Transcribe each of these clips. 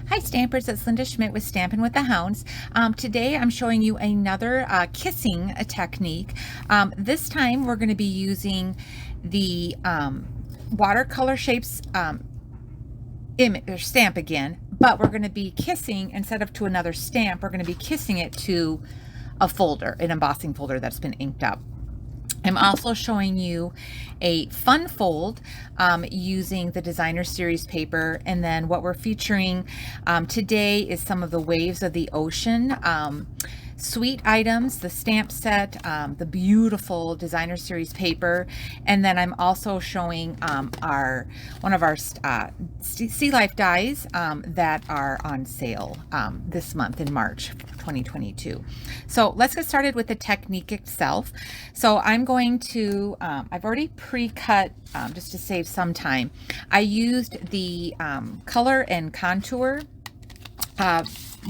Hi Stampers, it's Linda Schmidt with Stampin' with the Hounds. Today I'm showing you another kissing technique. This time we're going to be using the watercolor shapes image or stamp again, but we're going to be kissing, instead of to another stamp, we're going to be kissing it to a folder, an embossing folder that's been inked up. I'm also showing you a fun fold using the designer series paper, and then what we're featuring today is some of the waves of the ocean suite items, the stamp set, the beautiful designer series paper, and then I'm also showing one of our sea life dies that are on sale this month in March 2022. So let's get started with the technique itself. So I'm going to, I've already pre-cut just to save some time. I used the color and contour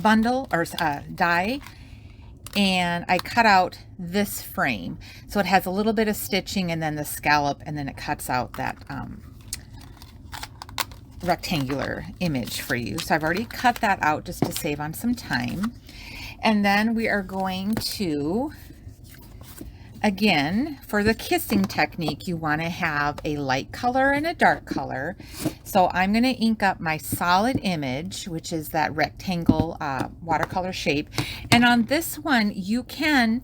bundle or die, and I cut out this frame. So it has a little bit of stitching and then the scallop, and then it cuts out that rectangular image for you. So I've already cut that out just to save on some time. And then we are going to, again, for the kissing technique, you want to have a light color and a dark color. So I'm going to ink up my solid image, which is that rectangle watercolor shape. And on this one, you can,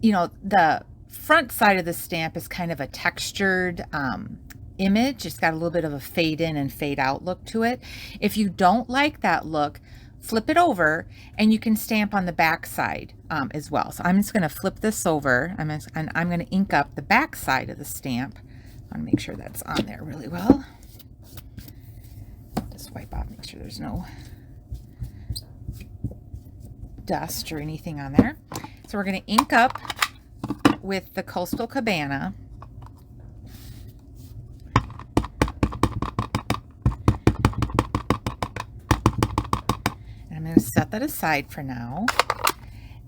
the front side of the stamp is kind of a textured image. It's got a little bit of a fade in and fade out look to it. If you don't like that look, flip it over and you can stamp on the back side as well. So I'm just going to flip this over, and I'm going to ink up the back side of the stamp. I want to make sure that's on there really well. Just wipe off, make sure there's no dust or anything on there. So we're going to ink up with the Coastal Cabana. I'm going to set that aside for now.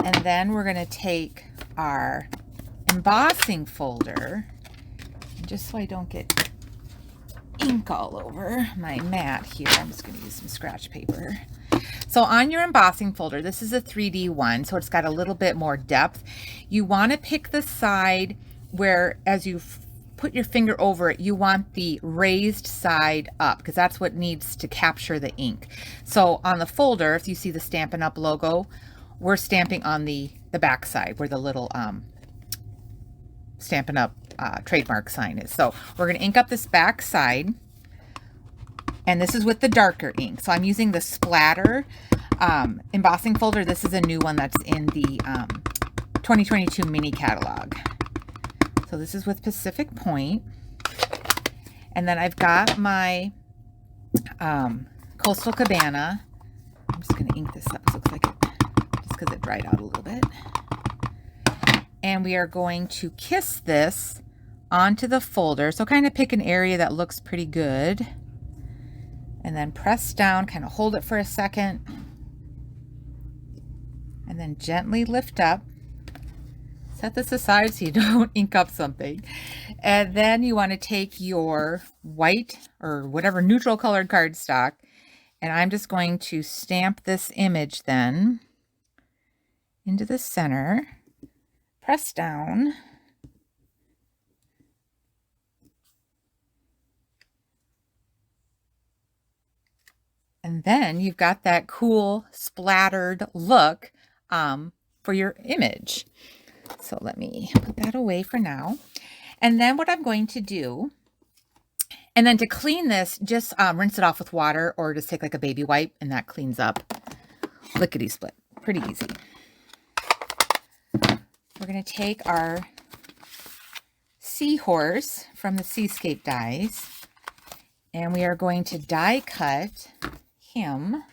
And then we're going to take our embossing folder, just so I don't get ink all over my mat here, I'm just going to use some scratch paper. So on your embossing folder, this is a 3D one, so it's got a little bit more depth. You want to pick the side where, as you put your finger over it, you want the raised side up, because that's what needs to capture the ink. So on the folder, if you see the Stampin' Up logo, we're stamping on the back side where the little Stampin' Up trademark sign is. So we're going to ink up this back side, and this is with the darker ink. So I'm using the Splatter embossing folder. This is a new one that's in the 2022 mini catalog. So this is with Pacific Point. And then I've got my Coastal Cabana. I'm just going to ink this up. It looks like it, just because it dried out a little bit. And we are going to kiss this onto the folder. So kind of pick an area that looks pretty good. And then press down, kind of hold it for a second. And then gently lift up. Set this aside so you don't ink up something. And then you want to take your white or whatever neutral colored cardstock, and I'm just going to stamp this image then into the center. Press down. And then you've got that cool splattered look for your image. So let me put that away for now. And then what I'm going to do, and then to clean this, just rinse it off with water, or just take like a baby wipe, and that cleans up lickety split. Pretty easy. We're going to take our seahorse from the Seascape dies, and we are going to die cut him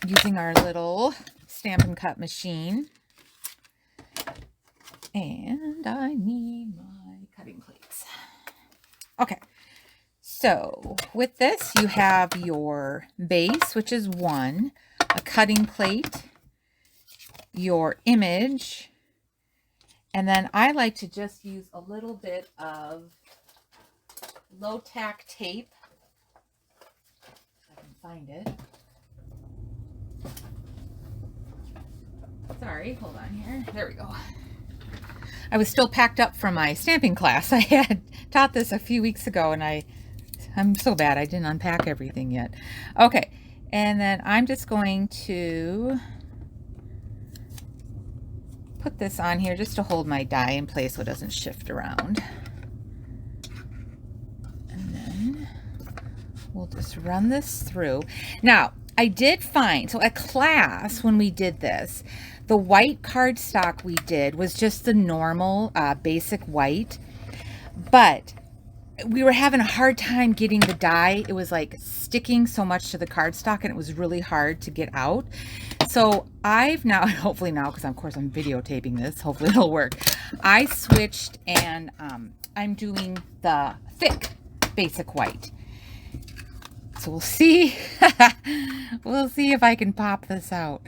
using our little Stampin' Cut machine. And I need my cutting plates. Okay, so with this, you have your base, which is 1, a cutting plate, your image, and then I like to just use a little bit of low tack tape find it. Sorry, hold on here. There we go. I was still packed up from my stamping class. I had taught this a few weeks ago, and I'm so bad I didn't unpack everything yet. Okay, and then I'm just going to put this on here just to hold my die in place so it doesn't shift around. And then we'll just run this through. Now, I did find, so at class when we did this, the white cardstock we did was just the normal basic white, but we were having a hard time getting the die. It was like sticking so much to the cardstock and it was really hard to get out. So I've now, hopefully now, because of course I'm videotaping this, hopefully it'll work. I switched and I'm doing the thick basic white. So we'll see. We'll see if I can pop this out.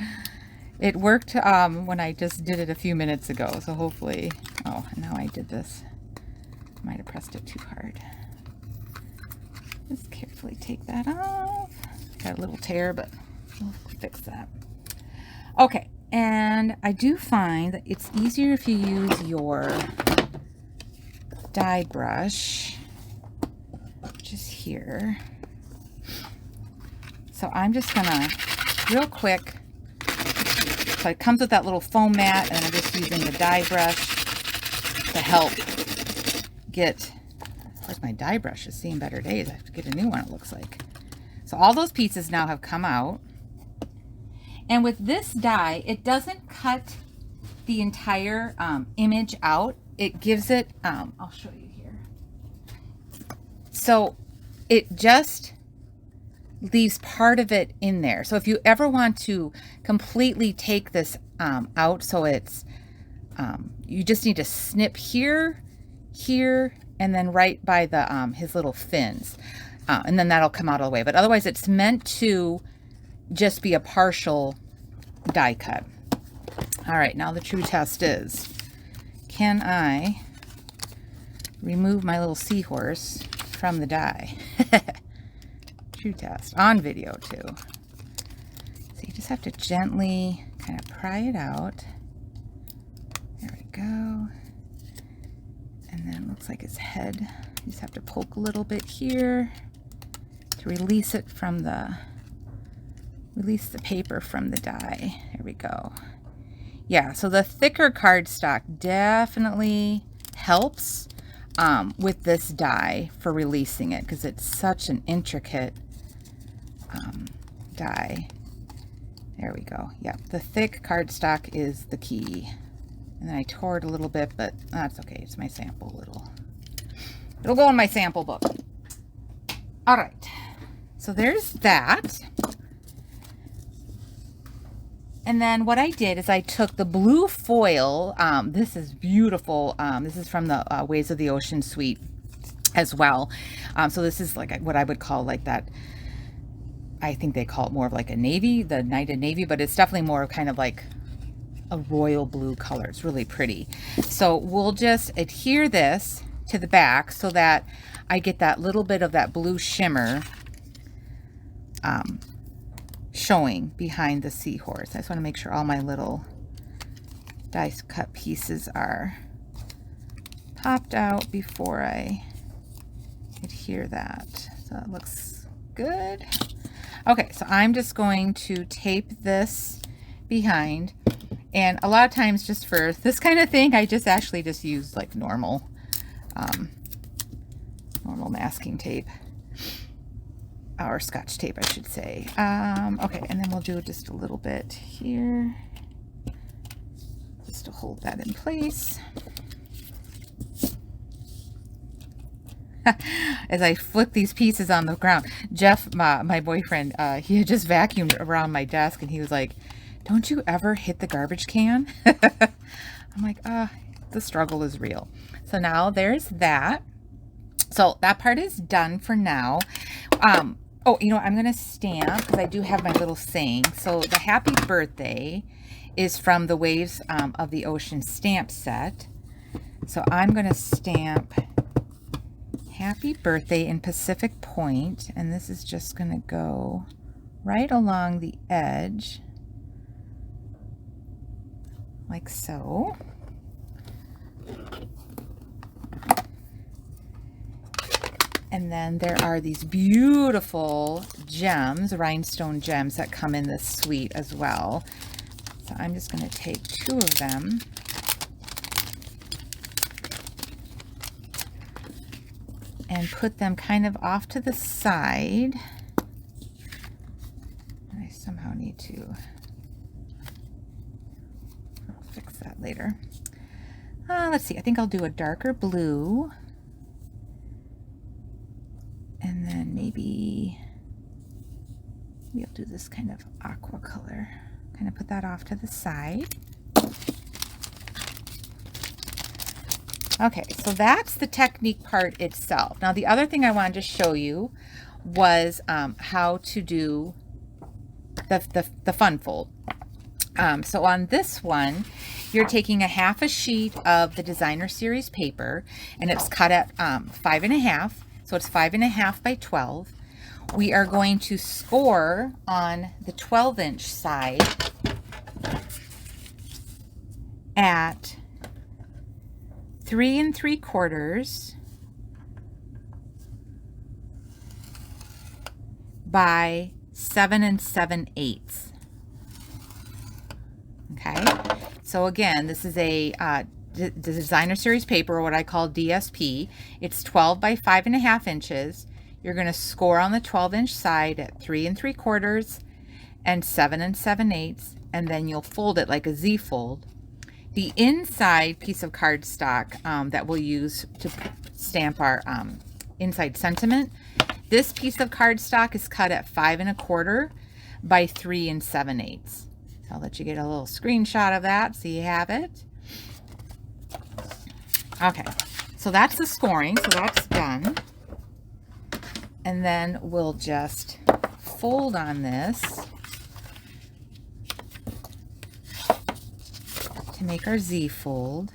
It worked when I just did it a few minutes ago, so hopefully. Oh, now I did this. Might have pressed it too hard. Just carefully take that off. Got a little tear, but we'll fix that. Okay, and I do find that it's easier if you use your die brush, which is here. So I'm just gonna, real quick, so it comes with that little foam mat, and I'm just using the die brush to help get, of course my die brush is seeing better days. I have to get a new one, it looks like. So all those pieces now have come out. And with this die, it doesn't cut the entire image out. It gives it, I'll show you here. So it just leaves part of it in there. So if you ever want to completely take this out, so it's, you just need to snip here, here, and then right by the his little fins. And then that'll come out all the way. But otherwise it's meant to just be a partial die cut. All right, now the true test is, can I remove my little seahorse from the die? True test on video too. So you just have to gently kind of pry it out. There we go. And then it looks like his head. You just have to poke a little bit here to release it from the, release the paper from the die. There we go. Yeah, so the thicker cardstock definitely helps with this die for releasing it, because it's such an intricate die. There we go. Yep, the thick cardstock is the key. And then I tore it a little bit, but that's okay. It's my sample. It'll go in my sample book. All right, so there's that. And then what I did is I took the blue foil. This is beautiful. This is from the Waves of the Ocean suite as well. So this is like what I would call like that, I think they call it more of like a navy, the Night of Navy, but it's definitely more kind of like a royal blue color. It's really pretty. So we'll just adhere this to the back so that I get that little bit of that blue shimmer showing behind the seahorse. I just want to make sure all my little dice cut pieces are popped out before I adhere that. So it looks good. Okay, so I'm just going to tape this behind, and a lot of times just for this kind of thing I just actually just use like normal normal masking tape, or scotch tape I should say. Okay, and then we'll do just a little bit here just to hold that in place. As I flip these pieces on the ground, Jeff, my boyfriend, he had just vacuumed around my desk and he was like, don't you ever hit the garbage can? I'm like, the struggle is real. So now there's that. So that part is done for now. Oh, you know, I'm going to stamp because I do have my little saying. So the happy birthday is from the Waves of the Ocean stamp set. So I'm going to stamp happy birthday in Pacific Point, and this is just going to go right along the edge, like so. And then there are these beautiful gems, rhinestone gems that come in this suite as well. So I'm just going to take 2 of them. And put them kind of off to the side. And I somehow need to fix that later. Let's see, I think I'll do a darker blue. And then maybe I'll do this kind of aqua color. Kind of put that off to the side. Okay, so that's the technique part itself. Now, the other thing I wanted to show you was how to do the fun fold. So on this one, you're taking a half a sheet of the designer series paper, and it's cut at 5.5, so it's 5.5 by 12. We are going to score on the 12-inch side at 3 3/4 by 7 7/8. Okay, so again, this is a the designer series paper, or what I call DSP. It's 12 by 5.5 inches. You're going to score on the 12-inch side at 3 3/4 and 7 7/8, and then you'll fold it like a Z fold. The inside piece of cardstock that we'll use to stamp our inside sentiment, this piece of cardstock is cut at 5 1/4 by 3 7/8. I'll let you get a little screenshot of that so you have it. Okay, so that's the scoring, so that's done. And then we'll just fold on this to make our Z fold.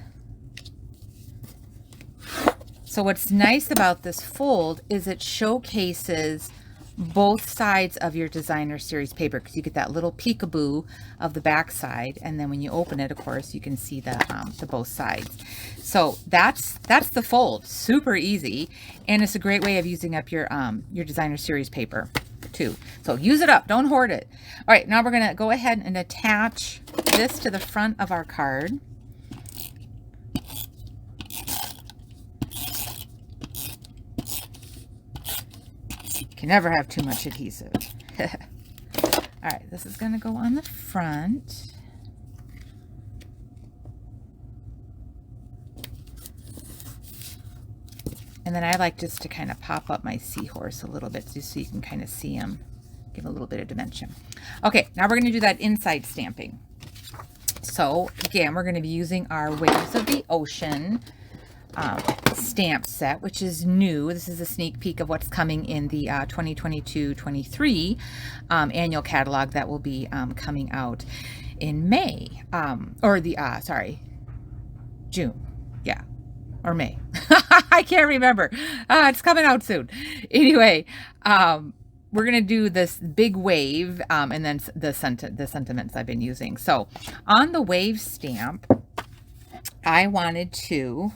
So what's nice about this fold is it showcases both sides of your designer series paper, because you get that little peekaboo of the back side, and then when you open it, of course, you can see the both sides. So that's the fold. Super easy, and it's a great way of using up your designer series paper too. So use it up, don't hoard it. All right, now we're gonna go ahead and attach this to the front of our card. You can never have too much adhesive. All right, this is going to go on the front. And then I like just to kind of pop up my seahorse a little bit just so you can kind of see him, give a little bit of dimension. Okay, now we're going to do that inside stamping. So again, we're going to be using our Waves of the Ocean stamp set, which is new. This is a sneak peek of what's coming in the 2022-23 annual catalog that will be coming out in May, or the June, yeah, or May. I can't remember. It's coming out soon. Anyway, we're gonna do this big wave, and then the sentiments I've been using. So on the wave stamp, I wanted to,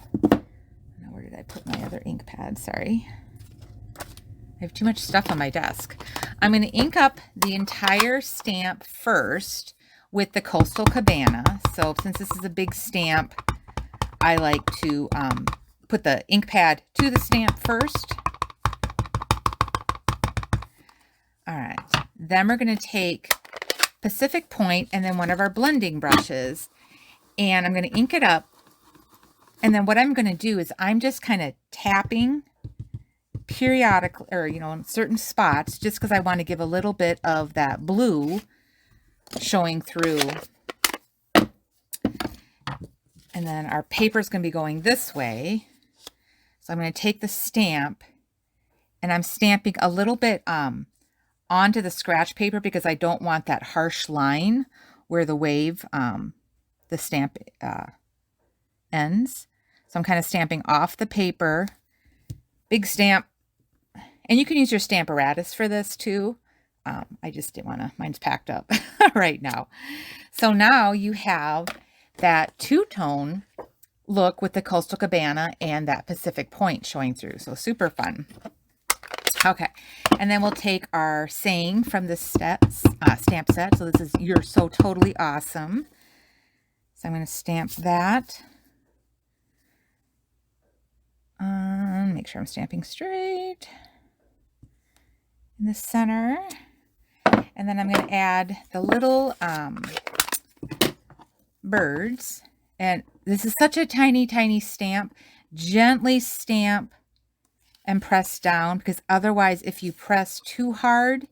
where did I put my other ink pad? Sorry. I have too much stuff on my desk. I'm going to ink up the entire stamp first with the Coastal Cabana. So since this is a big stamp, I like to put the ink pad to the stamp first. All right. Then we're going to take Pacific Point and then one of our blending brushes, and I'm going to ink it up. And then what I'm going to do is I'm just kind of tapping periodically, or, in certain spots, just because I want to give a little bit of that blue showing through. And then our paper is going to be going this way. So I'm going to take the stamp, and I'm stamping a little bit onto the scratch paper because I don't want that harsh line where the wave, the stamp ends. So I'm kind of stamping off the paper, big stamp, and you can use your Stamparatus for this too. I just didn't want to, mine's packed up right now. So now you have that two-tone look with the Coastal Cabana and that Pacific Point showing through. So super fun. Okay, and then we'll take our saying from the stamp set. So this is "You're So Totally Awesome." So I'm going to stamp that. Make sure I'm stamping straight in the center. And then I'm going to add the little birds. And this is such a tiny, tiny stamp. Gently stamp and press down, because otherwise if you press too hard,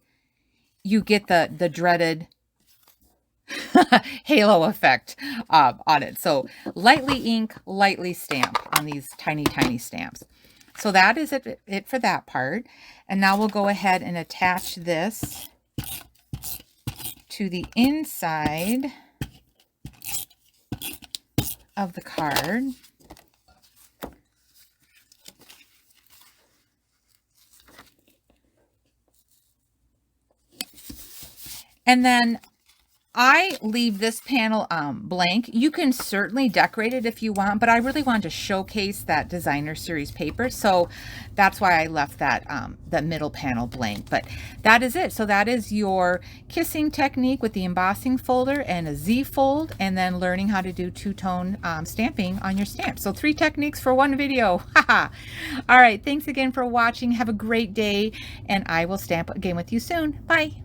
you get the dreaded halo effect on it. So lightly ink, lightly stamp on these tiny, tiny stamps. So that is it for that part. And now we'll go ahead and attach this to the inside of the card. And then I leave this panel blank. You can certainly decorate it if you want, but I really wanted to showcase that designer series paper, so that's why I left that the middle panel blank. But that is it. So that is your kissing technique with the embossing folder and a Z fold, and then learning how to do two-tone stamping on your stamps. So 3 techniques for 1 video. All right, thanks again for watching. Have a great day, and I will stamp again with you soon. Bye.